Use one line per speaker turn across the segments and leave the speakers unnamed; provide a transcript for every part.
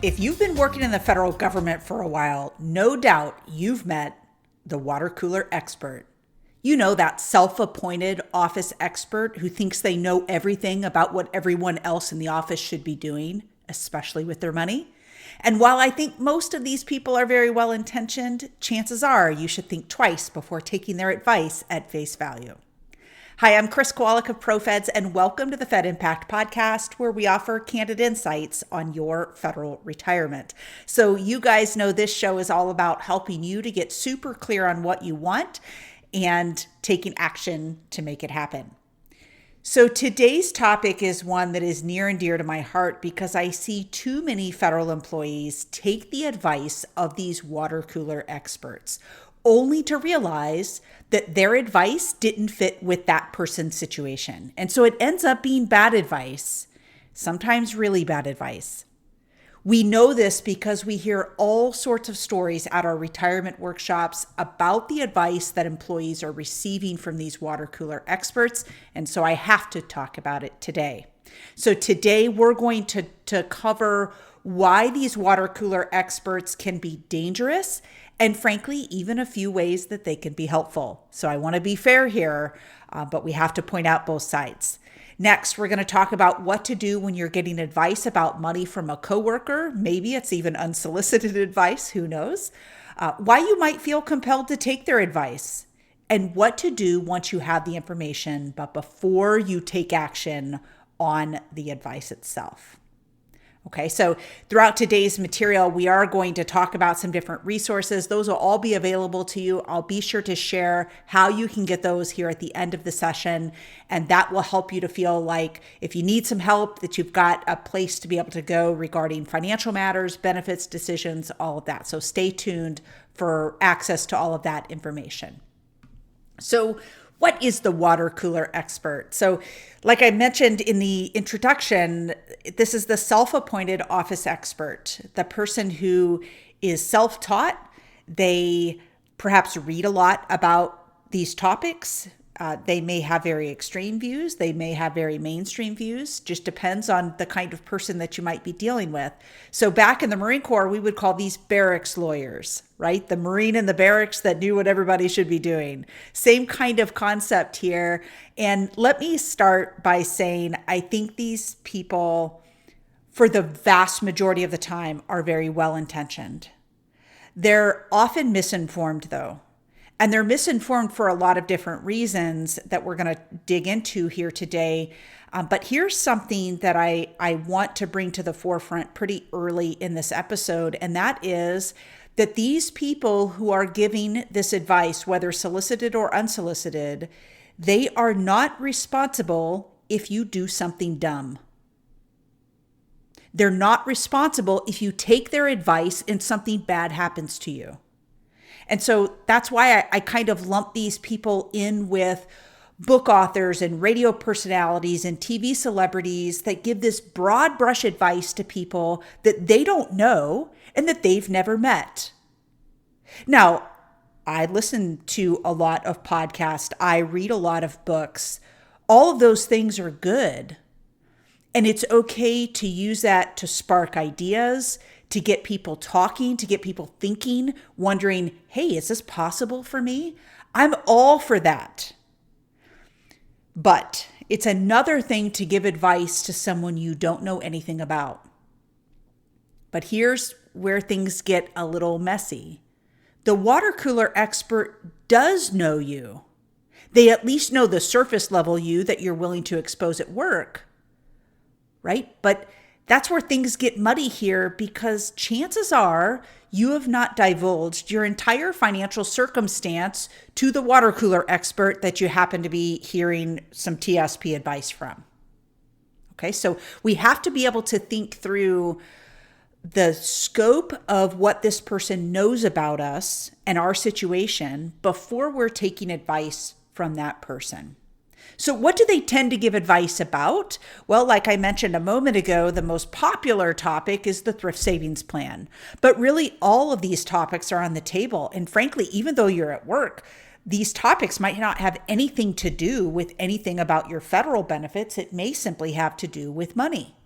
If you've been working in the federal government for a while, no doubt you've met the water cooler expert. You know, that self-appointed office expert who thinks they know everything about what everyone else in the office should be doing, especially with their money. And while I think most of these people are very well-intentioned, chances are you should think twice before taking their advice at face value. Hi, I'm Kowalik of ProFeds, and welcome to the Fed Impact Podcast, where we offer candid insights on your federal retirement. So you guys know this show is all about helping you to get super clear on what you want and taking action to make it happen. So today's topic is one that is near and dear to my heart because I see too many federal employees take the advice of these water cooler experts, only to realize that their advice didn't fit with that person's situation. And so it ends up being bad advice, sometimes really bad advice. We know this because we hear all sorts of stories at our retirement workshops about the advice that employees are receiving from these water cooler experts. And so I have to talk about it today. So today we're going to cover why these water cooler experts can be dangerous and frankly, even a few ways that they can be helpful. So I want to be fair here, but we have to point out both sides. Next, we're going to talk about what to do when you're getting advice about money from a coworker. Maybe it's even unsolicited advice, who knows? Why you might feel compelled to take their advice, and what to do once you have the information, but before you take action on the advice itself. Okay, so throughout today's material, we are going to talk about some different resources. Those will all be available to you. I'll be sure to share how you can get those here at the end of the session. And that will help you to feel like if you need some help, that you've got a place to be able to go regarding financial matters, benefits, decisions, all of that. So stay tuned for access to all of that information. So what is the water cooler expert? So like I mentioned in the introduction, this is the self-appointed office expert, the person who is self-taught. They perhaps read a lot about these topics. They may have very extreme views. They may have very mainstream views. Just depends on the kind of person that you might be dealing with. So back in the Marine Corps, we would call these barracks lawyers, right? The Marine in the barracks that knew what everybody should be doing. Same kind of concept here. And let me start by saying, I think these people, for the vast majority of the time, are very well-intentioned. They're often misinformed, though. And they're misinformed for a lot of different reasons that we're going to dig into here today. But here's something that I want to bring to the forefront pretty early in this episode, and that is that these people who are giving this advice, whether solicited or unsolicited, they are not responsible if you do something dumb. They're not responsible if you take their advice and something bad happens to you. And so that's why I kind of lump these people in with book authors and radio personalities and TV celebrities that give this broad brush advice to people that they don't know and that they've never met. Now, I listen to a lot of podcasts. I read a lot of books. All of those things are good. And it's okay to use that to spark ideas, to get people talking, to get people thinking, wondering, hey, is this possible for me? I'm all for that. But it's another thing to give advice to someone you don't know anything about. But here's where things get a little messy. The water cooler expert does know you. They at least know the surface level you that you're willing to expose at work, right? But that's where things get muddy here because chances are you have not divulged your entire financial circumstance to the water cooler expert that you happen to be hearing some TSP advice from. Okay, so we have to be able to think through the scope of what this person knows about us and our situation before we're taking advice from that person. So what do they tend to give advice about? Well, like I mentioned a moment ago, the most popular topic is the thrift savings plan. But really, all of these topics are on the table. And frankly, even though you're at work, these topics might not have anything to do with anything about your federal benefits. It may simply have to do with money.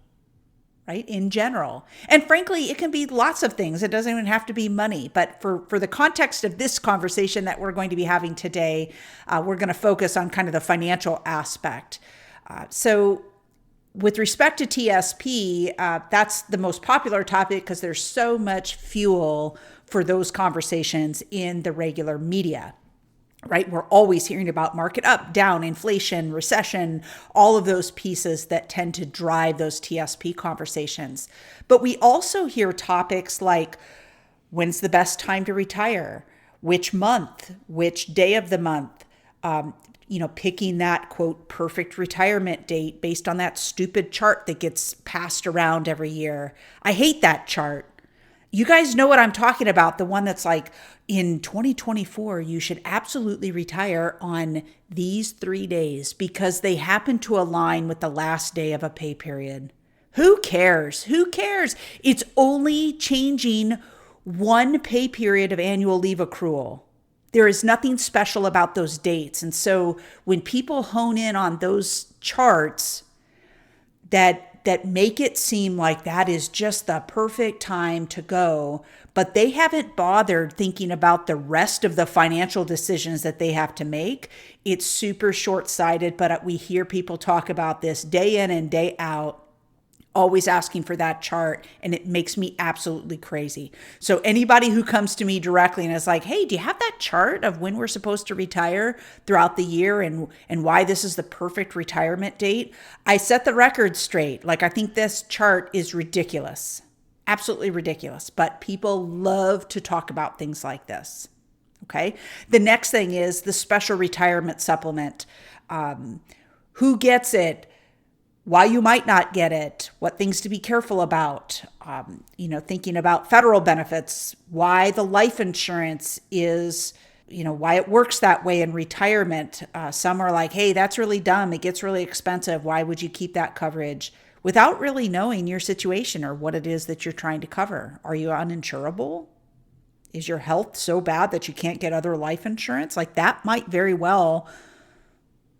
right? In general. And frankly, it can be lots of things. It doesn't even have to be money. But for the context of this conversation that we're going to be having today, we're going to focus on kind of the financial aspect. So with respect to TSP, that's the most popular topic because there's so much fuel for those conversations in the regular media. Right? We're always hearing about market up, down, inflation, recession, all of those pieces that tend to drive those TSP conversations. But we also hear topics like, when's the best time to retire? Which month? Which day of the month? Picking that, quote, perfect retirement date based on that stupid chart that gets passed around every year. I hate that chart. You guys know what I'm talking about, the one that's like, in 2024, you should absolutely retire on these 3 days because they happen to align with the last day of a pay period. Who cares? Who cares? It's only changing one pay period of annual leave accrual. There is nothing special about those dates. And so when people hone in on those charts that make it seem like that is just the perfect time to go, but they haven't bothered thinking about the rest of the financial decisions that they have to make, it's super short-sighted. But we hear people talk about this day in and day out, always asking for that chart, and it makes me absolutely crazy. So anybody who comes to me directly and is like, hey, do you have that chart of when we're supposed to retire throughout the year and why this is the perfect retirement date? I set the record straight. Like, I think this chart is ridiculous, absolutely ridiculous, but people love to talk about things like this. Okay. The next thing is the special retirement supplement. Who gets it? Why you might not get it, what things to be careful about, thinking about federal benefits, why the life insurance is, why it works that way in retirement. Some are like, hey, that's really dumb. It gets really expensive. Why would you keep that coverage? Without really knowing your situation or what it is that you're trying to cover. Are you uninsurable? Is your health so bad that you can't get other life insurance? Like, that might very well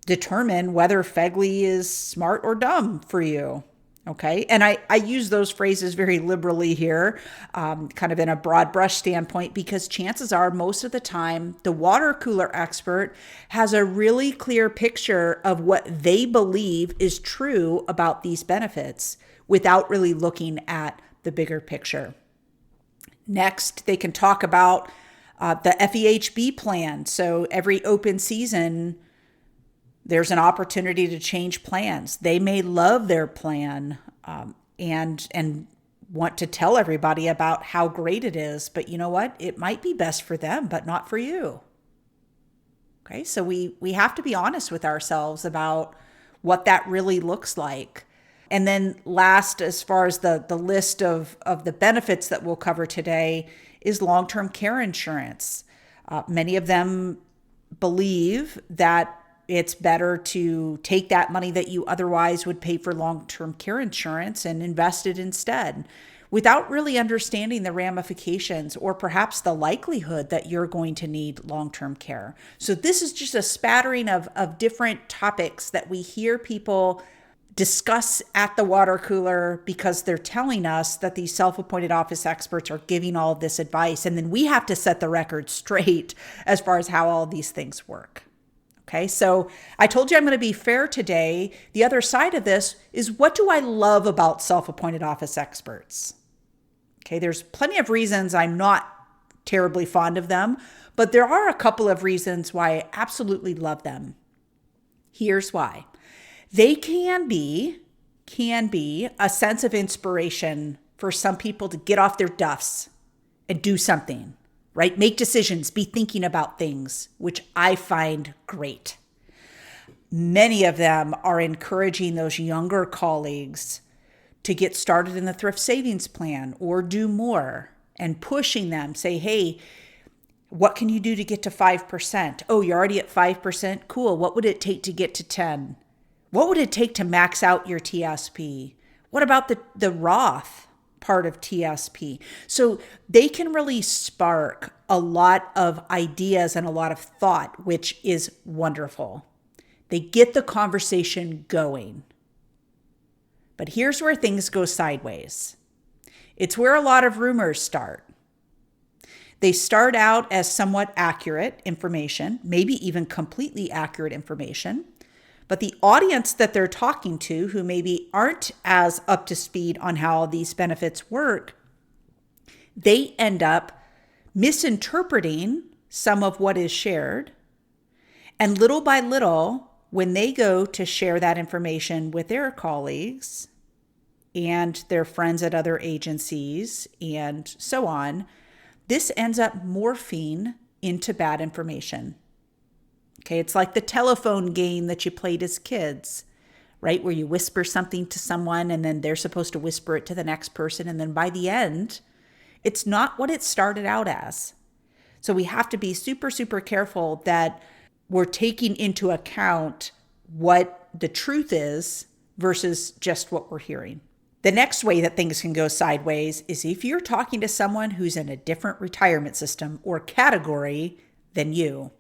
determine whether FEGLI is smart or dumb for you. Okay. And I use those phrases very liberally here, kind of in a broad brush standpoint, because chances are most of the time the water cooler expert has a really clear picture of what they believe is true about these benefits without really looking at the bigger picture. Next, they can talk about the FEHB plan. So every open season, there's an opportunity to change plans. They may love their plan and want to tell everybody about how great it is, but you know what? It might be best for them, but not for you. Okay, so we have to be honest with ourselves about what that really looks like. And then last, as far as the list of the benefits that we'll cover today, is long-term care insurance. Many of them believe that it's better to take that money that you otherwise would pay for long-term care insurance and invest it instead, without really understanding the ramifications or perhaps the likelihood that you're going to need long-term care. So this is just a spattering of different topics that we hear people discuss at the water cooler because they're telling us that these self-appointed office experts are giving all of this advice. And then we have to set the record straight as far as how all these things work. Okay, so I told you I'm going to be fair today. The other side of this is, what do I love about self-appointed office experts? Okay, there's plenty of reasons I'm not terribly fond of them, but there are a couple of reasons why I absolutely love them. Here's why. They can be a sense of inspiration for some people to get off their duffs and do something. Right? Make decisions, be thinking about things, which I find great. Many of them are encouraging those younger colleagues to get started in the thrift savings plan or do more, and pushing them, say, hey, what can you do to get to 5%? Oh, you're already at 5%? Cool. What would it take to get to 10? What would it take to max out your TSP? What about the Roth part of TSP? So they can really spark a lot of ideas and a lot of thought, which is wonderful. They get the conversation going. But here's where things go sideways. It's where a lot of rumors start. They start out as somewhat accurate information, maybe even completely accurate information, but the audience that they're talking to, who maybe aren't as up to speed on how these benefits work, they end up misinterpreting some of what is shared. And little by little, when they go to share that information with their colleagues and their friends at other agencies and so on, this ends up morphing into bad information. Okay, it's like the telephone game that you played as kids, right? Where you whisper something to someone and then they're supposed to whisper it to the next person. And then by the end, it's not what it started out as. So we have to be super, super careful that we're taking into account what the truth is versus just what we're hearing. The next way that things can go sideways is if you're talking to someone who's in a different retirement system or category than you.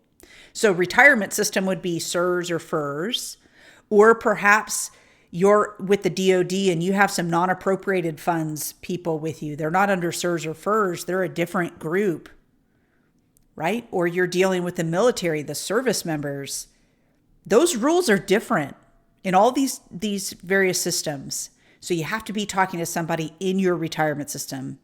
So retirement system would be SERS or FERS, or perhaps you're with the DOD and you have some non-appropriated funds people with you. They're not under SERS or FERS. They're a different group, right? Or you're dealing with the military, the service members. Those rules are different in all these various systems. So you have to be talking to somebody in your retirement system.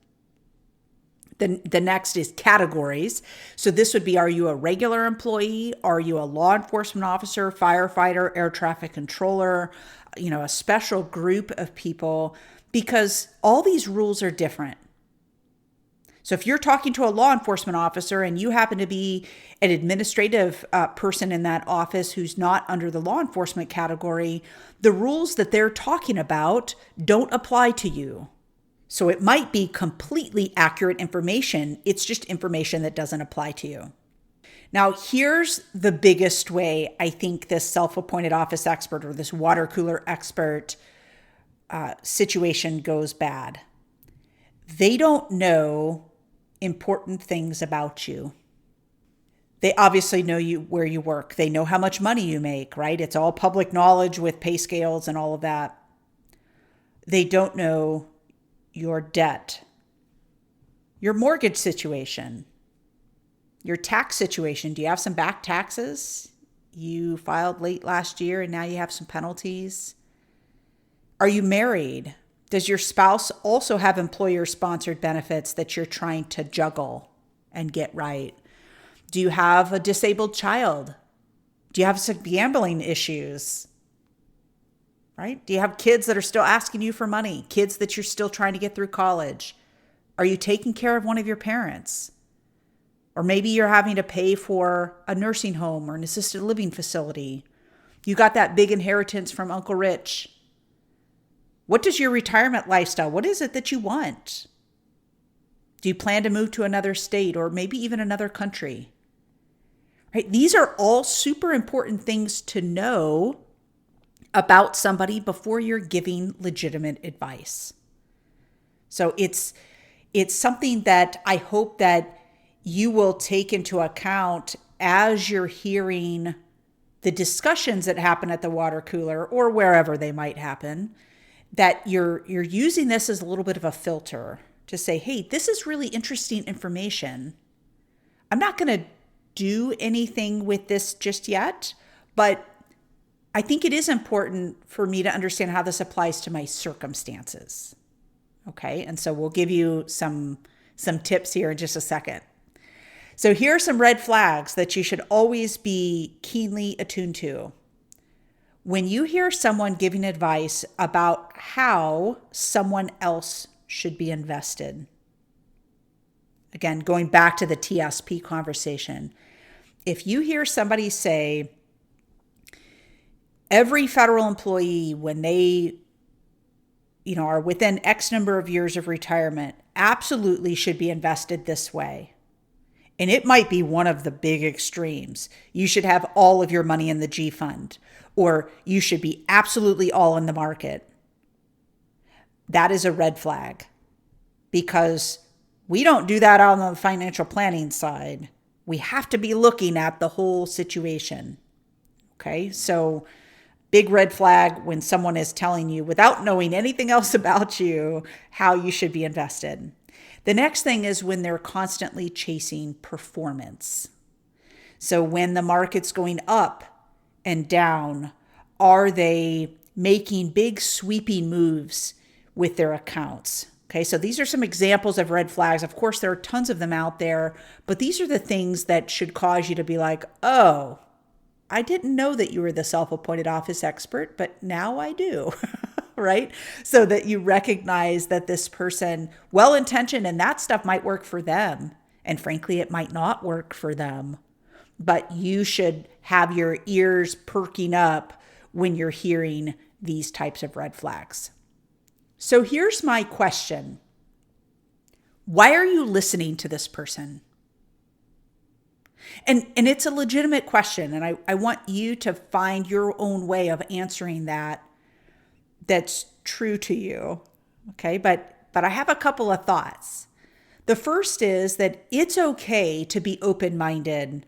The next is categories. So this would be, are you a regular employee? Are you a law enforcement officer, firefighter, air traffic controller, a special group of people? Because all these rules are different. So if you're talking to a law enforcement officer and you happen to be an administrative person in that office who's not under the law enforcement category, the rules that they're talking about don't apply to you. So it might be completely accurate information. It's just information that doesn't apply to you. Now, here's the biggest way I think this self-appointed office expert or this water cooler expert situation goes bad. They don't know important things about you. They obviously know you where you work. They know how much money you make, right? It's all public knowledge with pay scales and all of that. They don't know your debt, your mortgage situation, your tax situation. Do you have some back taxes? You filed late last year and now you have some penalties. Are you married? Does your spouse also have employer-sponsored benefits that you're trying to juggle and get right? Do you have a disabled child? Do you have some gambling issues? Right? Do you have kids that are still asking you for money? Kids that you're still trying to get through college? Are you taking care of one of your parents? Or maybe you're having to pay for a nursing home or an assisted living facility. You got that big inheritance from Uncle Rich. What does your retirement lifestyle, what is it that you want? Do you plan to move to another state or maybe even another country? Right? These are all super important things to know about somebody before you're giving legitimate advice. So it's something that I hope that you will take into account as you're hearing the discussions that happen at the water cooler or wherever they might happen, that you're using this as a little bit of a filter to say, hey, this is really interesting information. I'm not going to do anything with this just yet, but I think it is important for me to understand how this applies to my circumstances. Okay, and so we'll give you some tips here in just a second. So here are some red flags that you should always be keenly attuned to. When you hear someone giving advice about how someone else should be invested, again, going back to the TSP conversation, if you hear somebody say, every federal employee, when they are within X number of years of retirement, absolutely should be invested this way. And it might be one of the big extremes. You should have all of your money in the G fund, or you should be absolutely all in the market. That is a red flag, because we don't do that on the financial planning side. We have to be looking at the whole situation. Okay, so Big red flag when someone is telling you without knowing anything else about you how you should be invested. The next thing is when they're constantly chasing performance. So when the market's going up and down, are they making big sweeping moves with their accounts? Okay, so these are some examples of red flags. Of course, there are tons of them out there, but these are the things that should cause you to be like, oh, I didn't know that you were the self-appointed office expert, but now I do, right? So that you recognize that this person, well-intentioned, and that stuff might work for them. And frankly, it might not work for them. But you should have your ears perking up when you're hearing these types of red flags. So here's my question. Why are you listening to this person? And it's a legitimate question, and I want you to find your own way of answering that that's true to you, okay? But I have a couple of thoughts. The first is that it's okay to be open-minded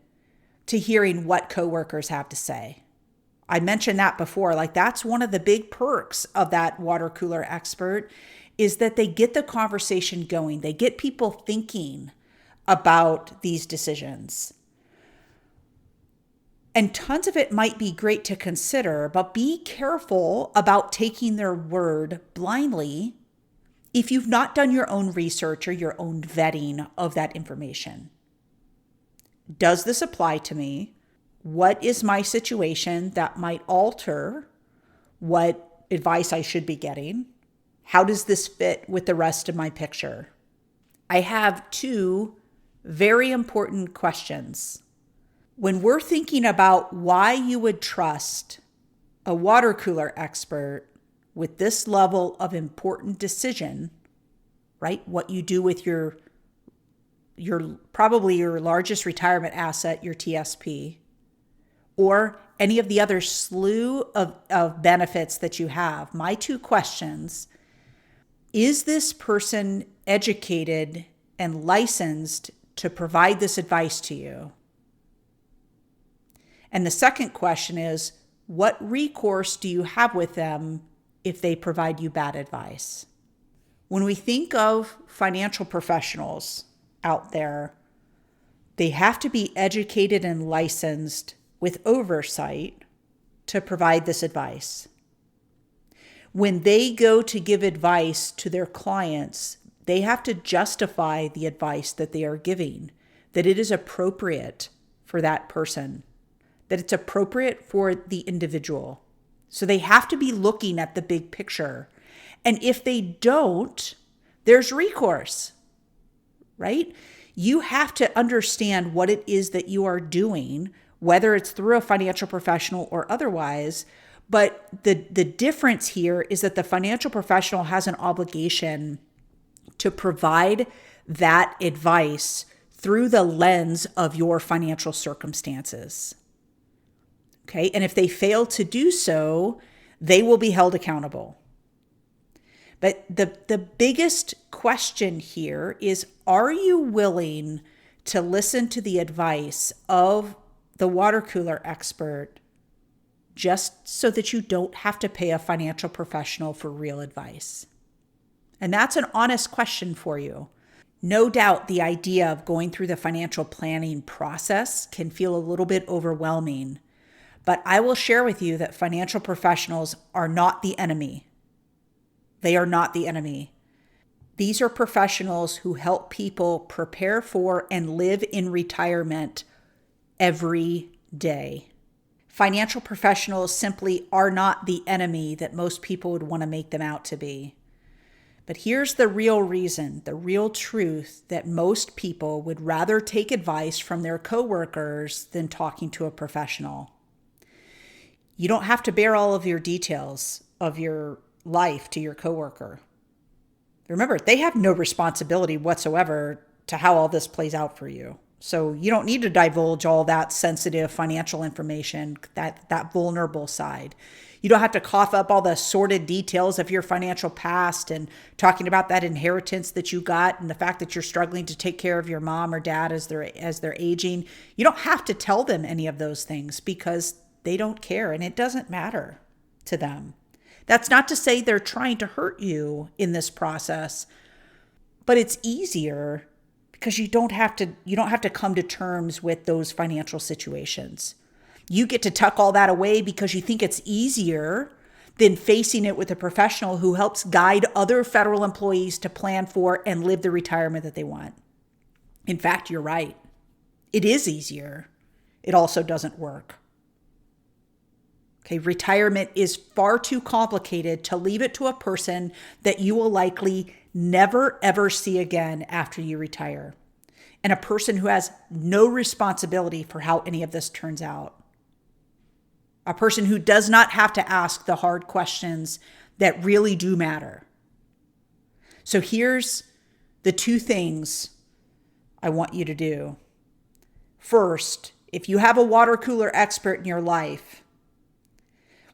to hearing what coworkers have to say. I mentioned that before, like that's one of the big perks of that water cooler expert is that they get the conversation going. They get people thinking about these decisions. And tons of it might be great to consider, but be careful about taking their word blindly if you've not done your own research or your own vetting of that information. Does this apply to me? What is my situation that might alter what advice I should be getting? How does this fit with the rest of my picture? I have two very important questions. When we're thinking about why you would trust a water cooler expert with this level of important decision, right? What you do with your probably your largest retirement asset, your TSP, or any of the other slew of benefits that you have. My two questions: is this person educated and licensed to provide this advice to you? And the second question is, what recourse do you have with them if they provide you bad advice? When we think of financial professionals out there, they have to be educated and licensed with oversight to provide this advice. When they go to give advice to their clients, they have to justify the advice that they are giving, that it is appropriate for that person, that it's appropriate for the individual. So they have to be looking at the big picture. And if they don't, there's recourse, right? You have to understand what it is that you are doing, whether it's through a financial professional or otherwise. But the difference here is that the financial professional has an obligation to provide that advice through the lens of your financial circumstances. Okay, and if they fail to do so, they will be held accountable. But the biggest question here is, are you willing to listen to the advice of the water cooler expert just so that you don't have to pay a financial professional for real advice? And that's an honest question for you. No doubt the idea of going through the financial planning process can feel a little bit overwhelming, but I will share with you that financial professionals are not the enemy. They are not the enemy. These are professionals who help people prepare for and live in retirement every day. Financial professionals simply are not the enemy that most people would want to make them out to be. But here's the real reason, the real truth, that most people would rather take advice from their coworkers than talking to a professional. You don't have to bear all of your details of your life to your coworker. Remember, they have no responsibility whatsoever to how all this plays out for you. So you don't need to divulge all that sensitive financial information, that vulnerable side. You don't have to cough up all the sordid details of your financial past and talking about that inheritance that you got and the fact that you're struggling to take care of your mom or dad as they're aging. You don't have to tell them any of those things because they don't care and it doesn't matter. to them. That's not to say they're trying to hurt you in this process, but it's easier because you don't have to come to terms with those financial situations. You get to tuck all that away because you think it's easier than facing it with a professional who helps guide other federal employees to plan for and live the retirement that they want. In fact, you're right. It is easier. It also doesn't work. Okay, retirement is far too complicated to leave it to a person that you will likely never, ever see again after you retire, and a person who has no responsibility for how any of this turns out. A person who does not have to ask the hard questions that really do matter. So here's the two things I want you to do. First, if you have a water cooler expert in your life,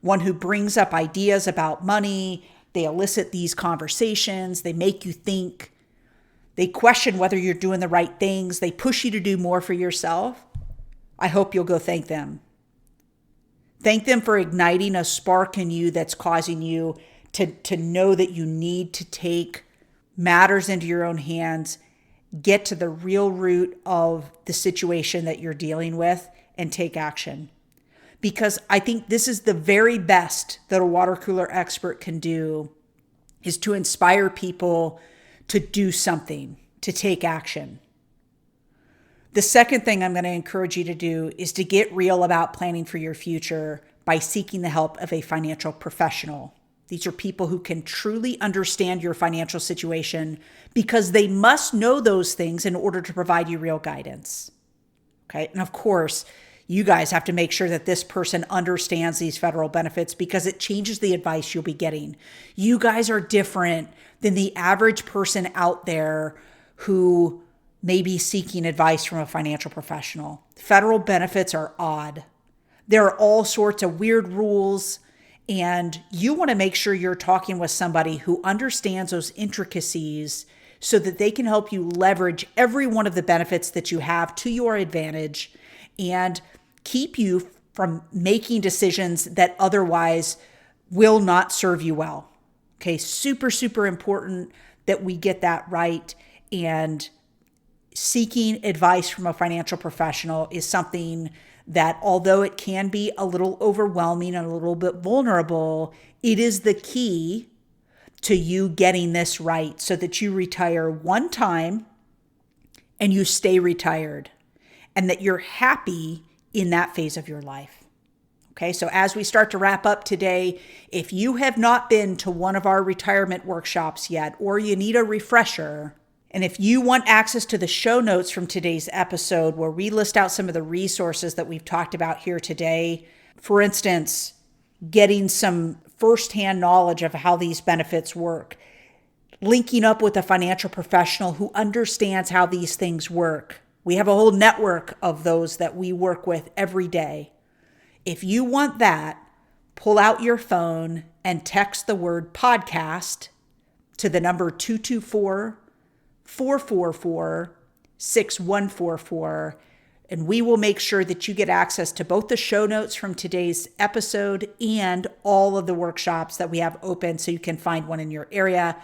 one who brings up ideas about money, they elicit these conversations, they make you think, they question whether you're doing the right things, they push you to do more for yourself, I hope you'll go thank them. Thank them for igniting a spark in you that's causing you to know that you need to take matters into your own hands, get to the real root of the situation that you're dealing with, and take action. Because I think this is the very best that a water cooler expert can do, is to inspire people to do something, to take action. The second thing I'm going to encourage you to do is to get real about planning for your future by seeking the help of a financial professional. These are people who can truly understand your financial situation because they must know those things in order to provide you real guidance. Okay. And of course, you guys have to make sure that this person understands these federal benefits because it changes the advice you'll be getting. You guys are different than the average person out there who may be seeking advice from a financial professional. Federal benefits are odd. There are all sorts of weird rules, and you want to make sure you're talking with somebody who understands those intricacies so that they can help you leverage every one of the benefits that you have to your advantage and keep you from making decisions that otherwise will not serve you well. Okay, super, super important that we get that right. And seeking advice from a financial professional is something that, although it can be a little overwhelming and a little bit vulnerable, it is the key to you getting this right so that you retire one time and you stay retired and that you're happy in that phase of your life. Okay, so as we start to wrap up today, if you have not been to one of our retirement workshops yet, or you need a refresher, and if you want access to the show notes from today's episode where we list out some of the resources that we've talked about here today, for instance, getting some firsthand knowledge of how these benefits work, linking up with a financial professional who understands how these things work. We have a whole network of those that we work with every day. If you want that, pull out your phone and text the word podcast to the number 224-444-6144, and we will make sure that you get access to both the show notes from today's episode and all of the workshops that we have open so you can find one in your area.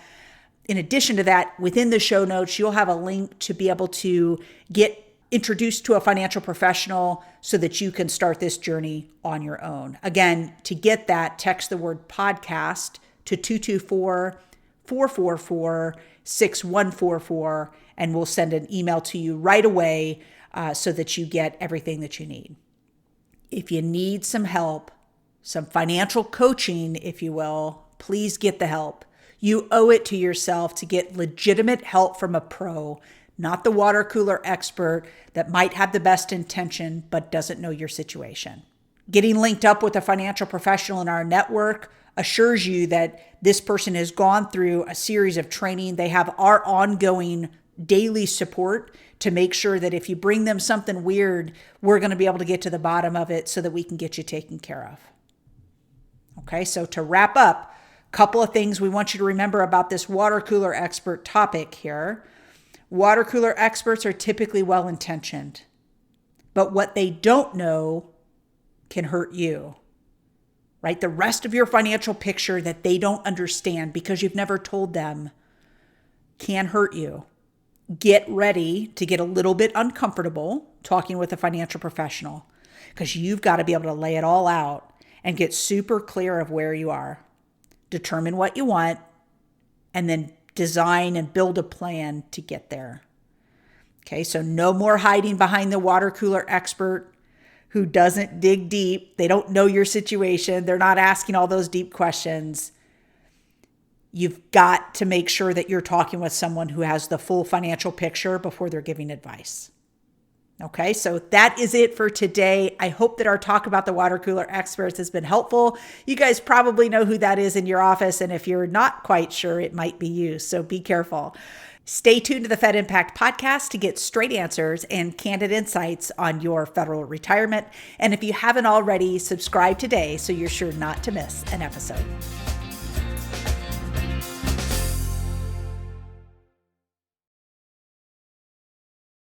In addition to that, within the show notes, you'll have a link to be able to get introduced to a financial professional so that you can start this journey on your own. Again, to get that, text the word podcast to 224-444-6144, and we'll send an email to you right away so that you get everything that you need. If you need some help, some financial coaching, if you will, please get the help. You owe it to yourself to get legitimate help from a pro, not the water cooler expert that might have the best intention but doesn't know your situation. Getting linked up with a financial professional in our network assures you that this person has gone through a series of training. They have our ongoing daily support to make sure that if you bring them something weird, we're going to be able to get to the bottom of it so that we can get you taken care of. Okay, so to wrap up, couple of things we want you to remember about this water cooler expert topic here. Water cooler experts are typically well-intentioned, but what they don't know can hurt you, right? The rest of your financial picture that they don't understand because you've never told them can hurt you. Get ready to get a little bit uncomfortable talking with a financial professional because you've got to be able to lay it all out and get super clear of where you are. Determine what you want and then design and build a plan to get there. Okay, so no more hiding behind the water cooler expert who doesn't dig deep. They don't know your situation. They're not asking all those deep questions. You've got to make sure that you're talking with someone who has the full financial picture before they're giving advice. Okay, so that is it for today. I hope that our talk about the water cooler experts has been helpful. You guys probably know who that is in your office, and if you're not quite sure, it might be you, so be careful. Stay tuned to the Fed Impact podcast to get straight answers and candid insights on your federal retirement. And if you haven't already, subscribe today so you're sure not to miss an episode.